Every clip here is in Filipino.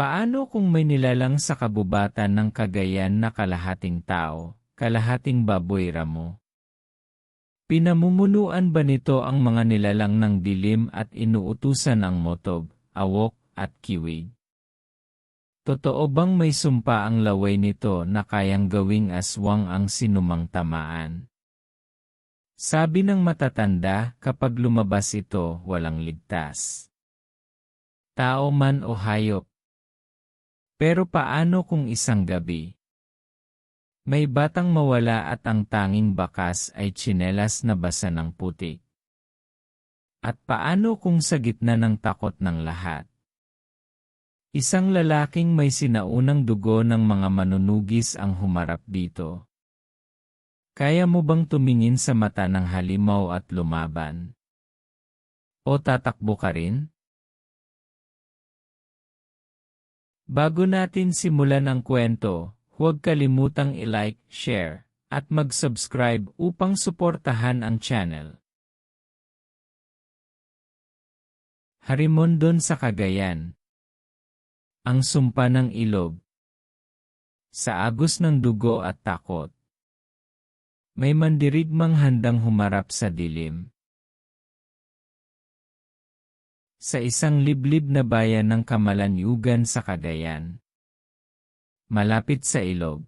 Paano kung may nilalang sa kabubatan ng Cagayan na kalahating tao, kalahating baboy ramo? Pinamumunuan ba nito ang mga nilalang ng dilim at inuutusan ang motob, awok, at kiwig? Totoo bang may sumpa ang laway nito na kayang gawing aswang ang sinumang tamaan? Sabi ng matatanda, kapag lumabas ito, walang ligtas. Tao man o hayop. Pero paano kung isang gabi? May batang mawala at ang tanging bakas ay tsinelas na basa ng putik. At paano kung sa gitna ng takot ng lahat? Isang lalaking may sinaunang dugo ng mga manunugis ang humarap dito. Kaya mo bang tumingin sa mata ng halimaw at lumaban? O tatakbo ka rin? Bago natin simulan ang kwento, huwag kalimutang i-like, share, at mag-subscribe upang suportahan ang channel. Harimondon sa Cagayan. Ang sumpa ng ilog. Sa agos ng dugo at takot. May mandirigmang handang humarap sa dilim. Sa isang liblib na bayan ng Kamalanyugan sa Cagayan. Malapit sa ilog.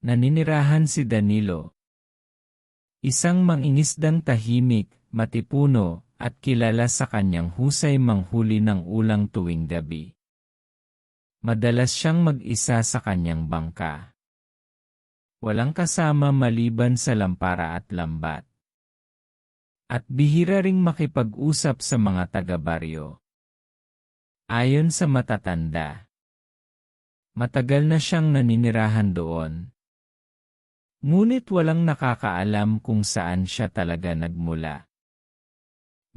Naninirahan si Danilo. Isang mangingisdang tahimik, matipuno, at kilala sa kanyang husay manghuli ng ulang tuwing gabi. Madalas siyang mag-isa sa kanyang bangka. Walang kasama maliban sa lampara at lambat. At bihira ring makipag-usap sa mga taga-baryo. Ayon sa matatanda, matagal na siyang naninirahan doon. Ngunit walang nakakaalam kung saan siya talaga nagmula.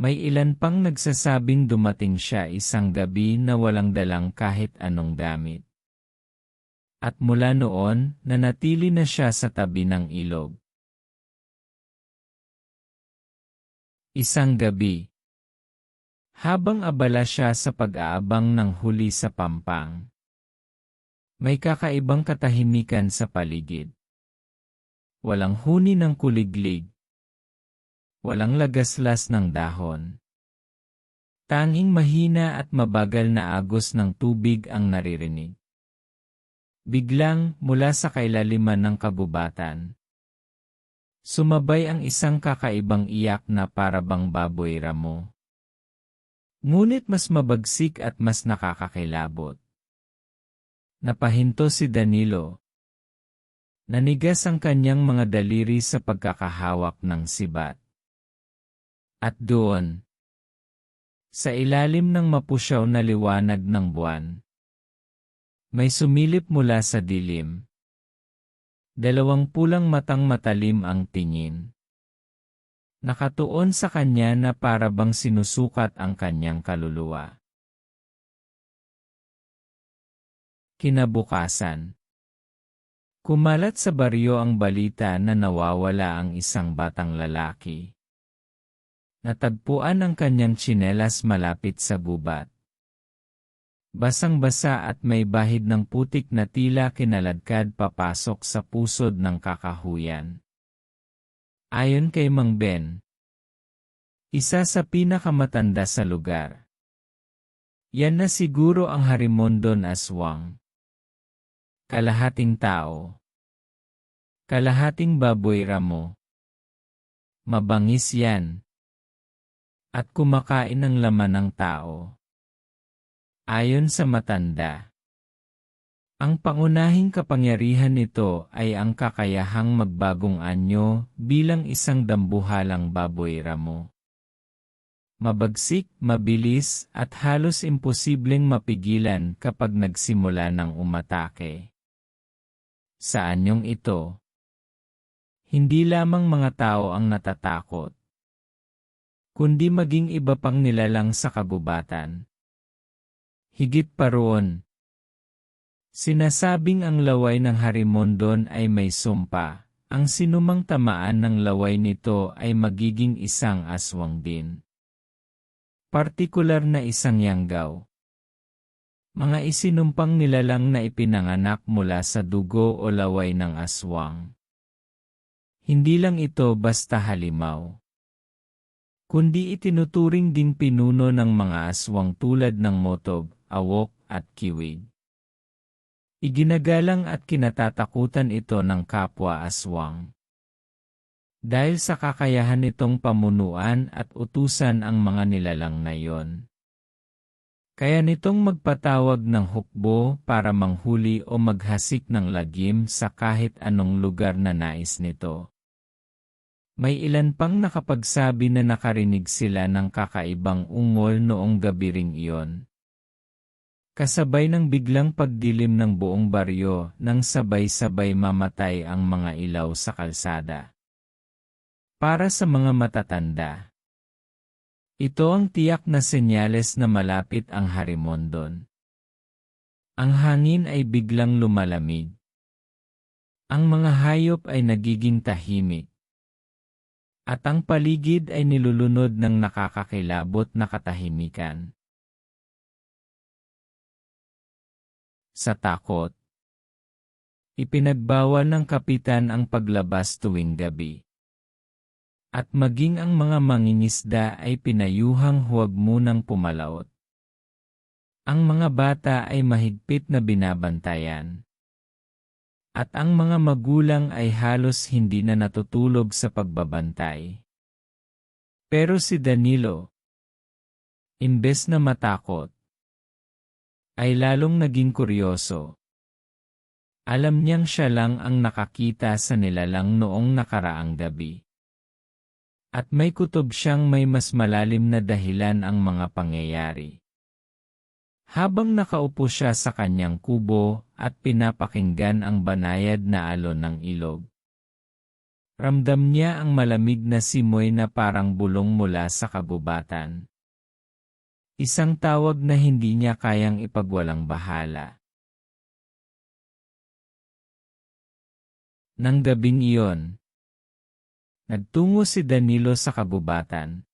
May ilan pang nagsasabing dumating siya isang gabi na walang dalang kahit anong damit. At mula noon, nanatili na siya sa tabi ng ilog. Isang gabi. Habang abala siya sa pag-aabang ng huli sa pampang, may kakaibang katahimikan sa paligid. Walang huni ng kuliglig. Walang lagaslas ng dahon. Tanging mahina at mabagal na agos ng tubig ang naririnig. Biglang, mula sa kailaliman ng kabubatan, sumabay ang isang kakaibang iyak na parabang baboy ramo. Ngunit mas mabagsik at mas nakakakilabot. Napahinto si Danilo. Nanigas ang kanyang mga daliri sa pagkakahawak ng sibat. At doon, sa ilalim ng mapusyaw na liwanag ng buwan, may sumilip mula sa dilim. Dalawang pulang matang matalim ang tingin. Nakatuon sa kanya na para bang sinusukat ang kanyang kaluluwa. Kinabukasan. Kumalat sa baryo ang balita na nawawala ang isang batang lalaki. Natagpuan ang kanyang tsinelas malapit sa gubat. Basang-basa at may bahid ng putik na tila kinaladkad papasok sa pusod ng kakahuyan. Ayon kay Mang Ben, isa sa pinakamatanda sa lugar. Yan na siguro ang Harimondon aswang. Kalahating tao. Kalahating baboy ramo. Mabangis yan. At kumakain ng laman ng tao. Ayon sa matanda, ang pangunahing kapangyarihan nito ay ang kakayahang magbagong anyo bilang isang dambuhalang baboy ramo. Mabagsik, mabilis, at halos imposibleng mapigilan kapag nagsimula ng umatake. Sa anyong ito, hindi lamang mga tao ang natatakot, kundi maging iba pang nilalang sa kagubatan. Higit pa roon, sinasabing ang laway ng Harimondon ay may sumpa, ang sinumang tamaan ng laway nito ay magiging isang aswang din. Partikular na isang yanggaw. Mga isinumpang nilalang na ipinanganak mula sa dugo o laway ng aswang. Hindi lang ito basta halimaw, kundi itinuturing ding pinuno ng mga aswang tulad ng motob, awok, at kiwig. Iginagalang at kinatatakutan ito ng kapwa aswang. Dahil sa kakayahan nitong pamunuan at utusan ang mga nilalang na iyon. Kaya nitong magpatawag ng hukbo para manghuli o maghasik ng lagim sa kahit anong lugar na nais nito. May ilan pang nakapagsabi na nakarinig sila ng kakaibang ungol noong gabi ring iyon. Kasabay ng biglang pagdilim ng buong baryo nang sabay-sabay mamatay ang mga ilaw sa kalsada. Para sa mga matatanda, ito ang tiyak na senyales na malapit ang harimondon. Ang hangin ay biglang lumalamig. Ang mga hayop ay nagiging tahimik. At ang paligid ay nilulunod ng nakakakilabot na katahimikan. Sa takot, ipinagbawal ng kapitan ang paglabas tuwing gabi. At maging ang mga mangingisda ay pinayuhang huwag munang pumalaot. Ang mga bata ay mahigpit na binabantayan. At ang mga magulang ay halos hindi na natutulog sa pagbabantay. Pero si Danilo, imbes na matakot, ay lalong naging kuryoso. Alam niyang siya lang ang nakakita sa nilalang noong nakaraang gabi. At may kutob siyang may mas malalim na dahilan ang mga pangyayari. Habang nakaupo siya sa kanyang kubo at pinapakinggan ang banayad na alon ng ilog, ramdam niya ang malamig na simoy na parang bulong mula sa kagubatan. Isang tawag na hindi niya kayang ipagwalang bahala. Nang gabing iyon, nagtungo si Danilo sa kagubatan.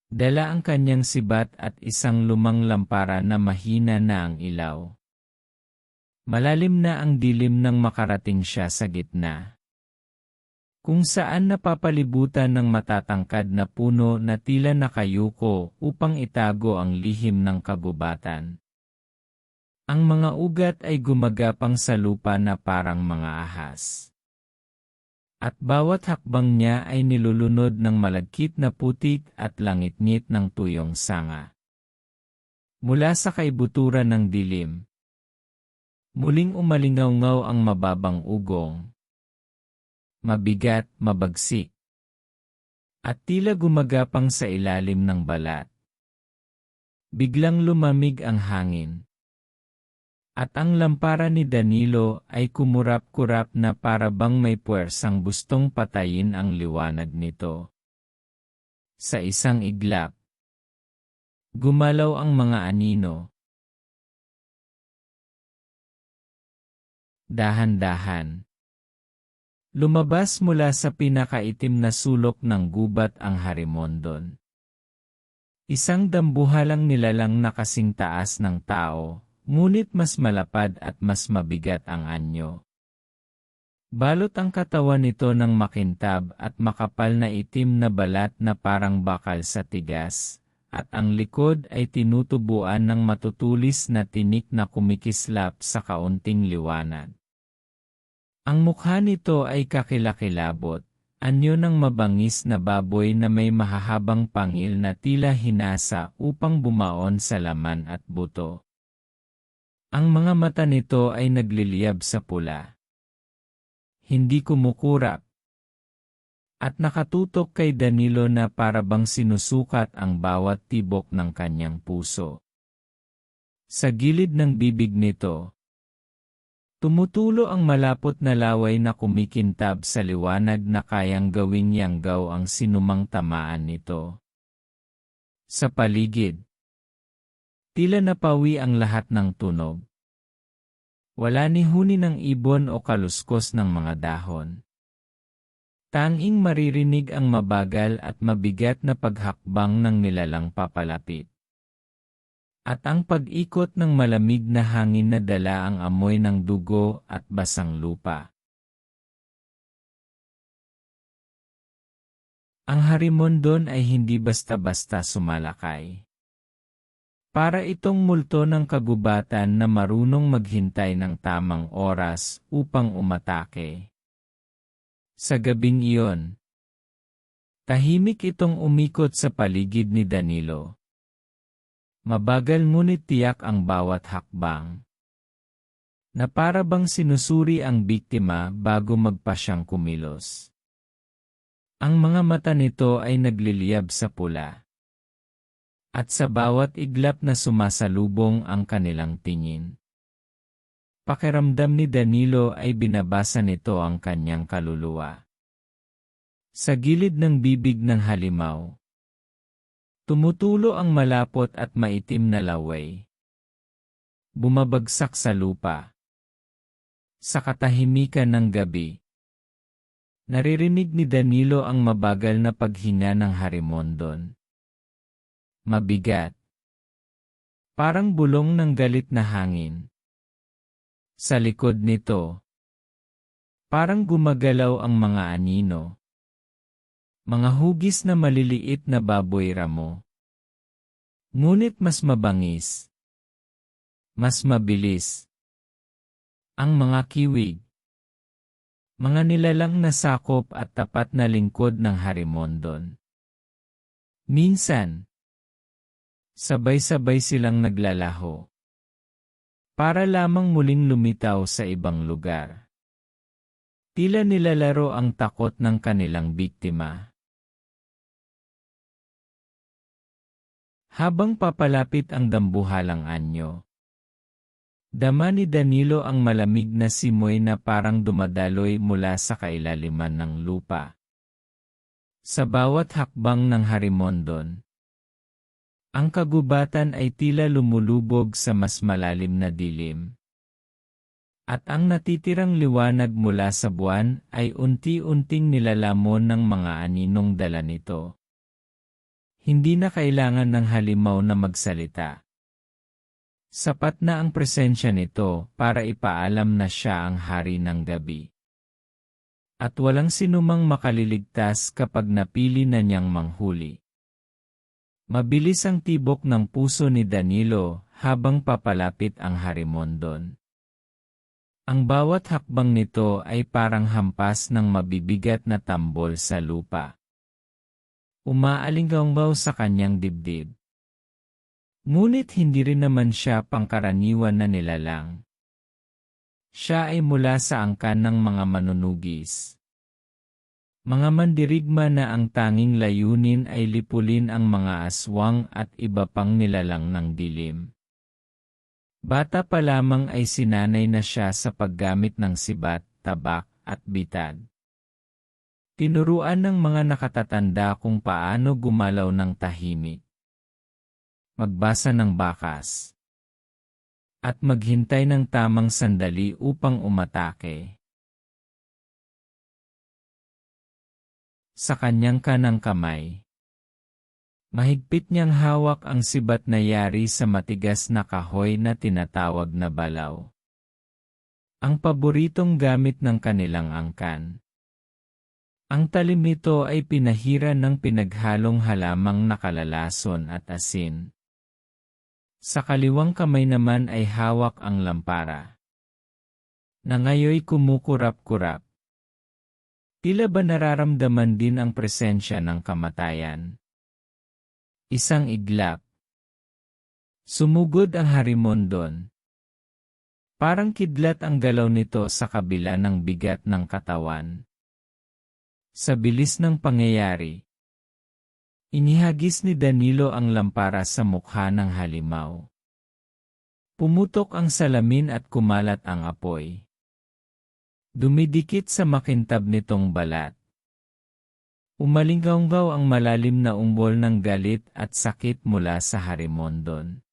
Dala ang kanyang sibat at isang lumang lampara na mahina na ang ilaw. Malalim na ang dilim nang makarating siya sa gitna, kung saan napapalibutan ng matatangkad na puno na tila nakayuko upang itago ang lihim ng kagubatan. Ang mga ugat ay gumagapang sa lupa na parang mga ahas. At bawat hakbang niya ay nilulunod ng malagkit na putik at langit-ngit ng tuyong sanga. Mula sa kaibuturan ng dilim, muling umalingaw-ngaw ang mababang ugong. Mabigat, mabagsik. At tila gumagapang sa ilalim ng balat. Biglang lumamig ang hangin. At ang lampara ni Danilo ay kumurap-kurap na para bang may puwersang gustong patayin ang liwanag nito. Sa isang iglap, gumalaw ang mga anino. Dahan-dahan, lumabas mula sa pinakaitim na sulok ng gubat ang harimondon. Isang dambuhalang nilalang na kasing taas ng tao, ngunit mas malapad at mas mabigat ang anyo. Balot ang katawan nito ng makintab at makapal na itim na balat na parang bakal sa tigas, at ang likod ay tinutubuan ng matutulis na tinik na kumikislap sa kaunting liwanag. Ang mukha nito ay kakilakilabot, anyo ng mabangis na baboy na may mahahabang pangil na tila hinasa upang bumaon sa laman at buto. Ang mga mata nito ay nagliliyab sa pula. Hindi kumukurap. At nakatutok kay Danilo na para bang sinusukat ang bawat tibok ng kanyang puso. Sa gilid ng bibig nito, tumutulo ang malapot na laway na kumikintab sa liwanag na kayang gawing yanggaw ang sinumang tamaan nito. Sa paligid, tila napawi ang lahat ng tunog. Wala ni huni ng ibon o kaluskos ng mga dahon. Tanging maririnig ang mabagal at mabigat na paghakbang ng nilalang papalapit. At ang pag-ikot ng malamig na hangin na dala ang amoy ng dugo at basang lupa. Ang harimondon ay hindi basta-basta sumalakay. Para itong multo ng kagubatan na marunong maghintay ng tamang oras upang umatake. Sa gabing iyon, tahimik itong umikot sa paligid ni Danilo. Mabagal ngunit tiyak ang bawat hakbang. Na para bang sinusuri ang biktima bago magpasyang kumilos. Ang mga mata nito ay nagliliyab sa pula. At sa bawat iglap na sumasalubong ang kanilang tingin. Pakiramdam ni Danilo ay binabasa nito ang kanyang kaluluwa. Sa gilid ng bibig ng halimaw, tumutulo ang malapot at maitim na laway. Bumabagsak sa lupa. Sa katahimikan ng gabi, naririnig ni Danilo ang mabagal na paghinga ng harimondon. Mabigat. Parang bulong ng galit na hangin. Sa likod nito, parang gumagalaw ang mga anino. Mga hugis na maliliit na baboy ramo. Ngunit mas mabangis. Mas mabilis. Ang mga kiwig. Mga nilalang na sakop at tapat na lingkod ng harimondon. Minsan, sabay-sabay silang naglalaho. Para lamang muling lumitaw sa ibang lugar. Tila nilalaro ang takot ng kanilang biktima. Habang papalapit ang dambuhalang anyo, dama ni Danilo ang malamig na simoy na parang dumadaloy mula sa kailaliman ng lupa. Sa bawat hakbang ng harimondon, ang kagubatan ay tila lumulubog sa mas malalim na dilim. At ang natitirang liwanag mula sa buwan ay unti-unting nilalamon ng mga aninong dala nito. Hindi na kailangan ng halimaw na magsalita. Sapat na ang presensya nito para ipaalam na siya ang hari ng gabi. At walang sinumang makaliligtas kapag napili na niyang manghuli. Mabilis ang tibok ng puso ni Danilo habang papalapit ang harimondon. Ang bawat hakbang nito ay parang hampas ng mabibigat na tambol sa lupa. Umaalinggaw sa kanyang dibdib. Ngunit hindi rin naman siya pangkaraniwan na nilalang. Siya ay mula sa angkan ng mga manunugis. Mga mandirigma na ang tanging layunin ay lipulin ang mga aswang at iba pang nilalang ng dilim. Bata pa lamang ay sinanay na siya sa paggamit ng sibat, tabak, at bitad. Tinuruan ng mga nakatatanda kung paano gumalaw ng tahimik. Magbasa ng bakas. At maghintay ng tamang sandali upang umatake. Sa kanyang kanang kamay, mahigpit niyang hawak ang sibat na yari sa matigas na kahoy na tinatawag na balaw. Ang paboritong gamit ng kanilang angkan. Ang talim nito ay pinahiran ng pinaghalong halamang nakalalason at asin. Sa kaliwang kamay naman ay hawak ang lampara. Na ngayoy kumukurap-kurap. Tila ba nararamdaman din ang presensya ng kamatayan? Isang iglap. Sumugod ang harimondon. Parang kidlat ang galaw nito sa kabila ng bigat ng katawan. Sa bilis ng pangyayari, inihagis ni Danilo ang lampara sa mukha ng halimaw. Pumutok ang salamin at kumalat ang apoy. Dumidikit sa makintab nitong balat. Umalinggaw ang malalim na umbol ng galit at sakit mula sa harimondon.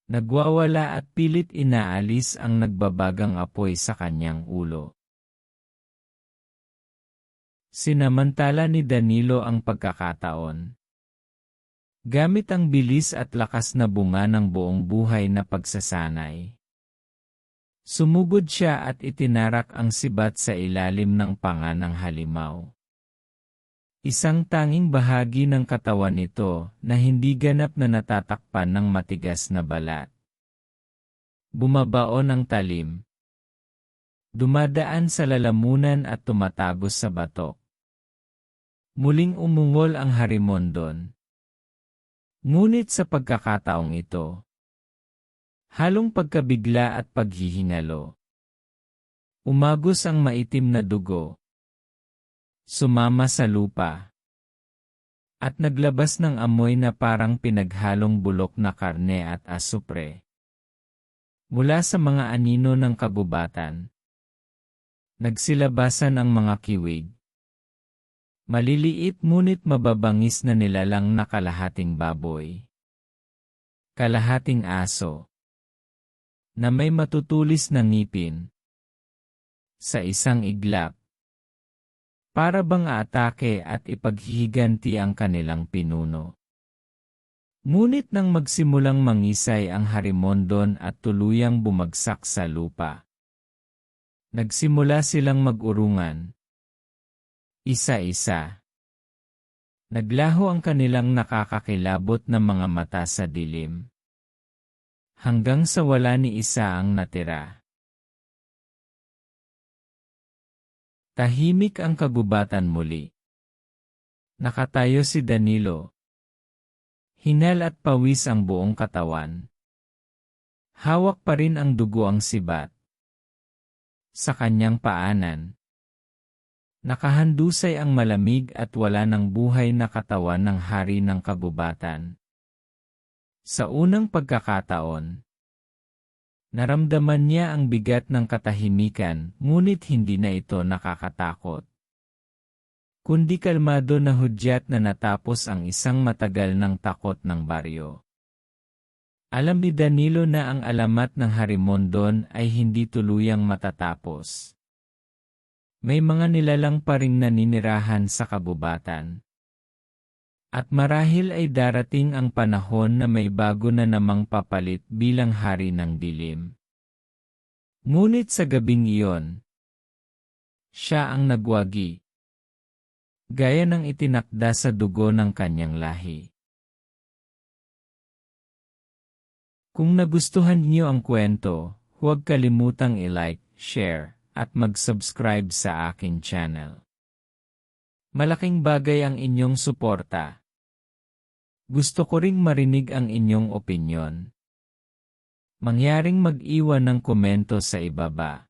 Nagwawala at pilit inaalis ang nagbabagang apoy sa kanyang ulo. Sinamantala ni Danilo ang pagkakataon. Gamit ang bilis at lakas na bunga ng buong buhay na pagsasanay. Sumugod siya at itinarak ang sibat sa ilalim ng panga ng halimaw. Isang tanging bahagi ng katawan nito na hindi ganap na natatakpan ng matigas na balat. Bumabaon ang talim. Dumadaan sa lalamunan at tumatagos sa batok. Muling umungol ang harimondon. Ngunit sa pagkakataong ito, halong pagkabigla at paghihingalo. Umagos ang maitim na dugo. Sumama sa lupa. At naglabas ng amoy na parang pinaghalong bulok na karne at asupre. Mula sa mga anino ng kagubatan. Nagsilabasan ang mga kiwig. Maliliit ngunit mababangis na nilalang na kalahating baboy. Kalahating aso. Na may matutulis na ngipin. Sa isang iglap. Para bang aatake at ipaghihiganti ang kanilang pinuno. Ngunit nang magsimulang mangisay ang harimondon at tuluyang bumagsak sa lupa. Nagsimula silang mag-urungan. Isa-isa. Naglaho ang kanilang nakakakilabot na mga mata sa dilim. Hanggang sa wala ni isa ang natira. Tahimik ang kagubatan muli. Nakatayo si Danilo. Hinal at pawis ang buong katawan. Hawak pa rin ang dugo ang sibat. Sa kanyang paanan. Nakahandusay ang malamig at wala ng buhay na katawan ng hari ng kagubatan. Sa unang pagkakataon, naramdaman niya ang bigat ng katahimikan, ngunit hindi na ito nakakatakot. Kundi kalmado na hudyat na natapos ang isang matagal ng takot ng baryo. Alam ni Danilo na ang alamat ng harimondon ay hindi tuluyang matatapos. May mga nilalang pa ring naninirahan sa kagubatan. At marahil ay darating ang panahon na may bago na namang papalit bilang hari ng dilim. Ngunit sa gabing iyon, siya ang nagwagi. Gaya ng itinakda sa dugo ng kanyang lahi. Kung nagustuhan niyo ang kwento, huwag kalimutang i-like, share, at mag-subscribe sa akin channel. Malaking bagay ang inyong suporta. Gusto ko ring marinig ang inyong opinyon. Mangyaring mag-iwan ng komento sa ibaba.